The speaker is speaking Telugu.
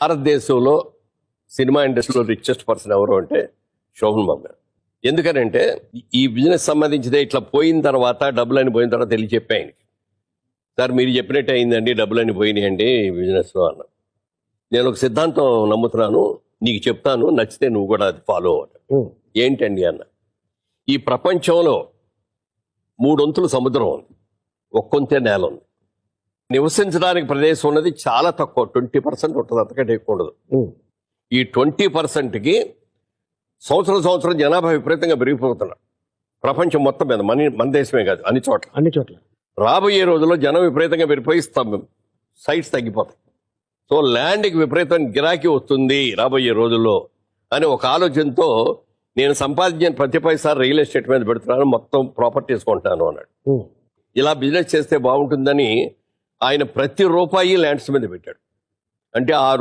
భారతదేశంలో సినిమా ఇండస్ట్రీలో రిచెస్ట్ పర్సన్ ఎవరు అంటే శోభన్ బాబు గారు. ఎందుకనంటే ఈ బిజినెస్ సంబంధించిదే ఇట్లా పోయిన తర్వాత డబ్బులని పోయిన తర్వాత తెలియచెప్పి ఆయనకి, సార్ మీరు చెప్పినట్టు అయిందండి, డబ్బులని పోయినాయండి బిజినెస్లో అన్న. నేను ఒక సిద్ధాంతం నమ్ముతున్నాను, నీకు చెప్తాను, నచ్చితే నువ్వు కూడా అది ఫాలో అవ్వాలి. ఏంటండి అన్న, ఈ ప్రపంచంలో 3 వంతులు సముద్రం ఉంది, 1 వంతే నేల ఉంది. నివసించడానికి ప్రదేశం ఉన్నది చాలా తక్కువ, 20% ఉంటుంది, అంతకంటే ఎక్కువ ఉండదు. ఈ 20%కి సంవత్సరం జనాభా విపరీతంగా పెరిగిపోతున్నారు ప్రపంచం మొత్తం మీద, మన దేశమే కాదు, అన్ని చోట్ల. రాబోయే రోజుల్లో జనం విపరీతంగా పెరిగిపోయి సైట్స్ తగ్గిపోతాయి. సో ల్యాండ్కి విపరీతంగా గిరాకీ వస్తుంది రాబోయే రోజుల్లో అని ఒక ఆలోచనతో నేను సంపాదించిన ప్రతి పైసా రియల్ ఎస్టేట్ మీద పెడుతున్నాను, మొత్తం ప్రాపర్టీస్ కొంటాను అన్నాడు. ఇలా బిజినెస్ చేస్తే బాగుంటుందని ఆయన ప్రతి రూపాయి ల్యాండ్స్ మీద పెట్టాడు. అంటే ఆ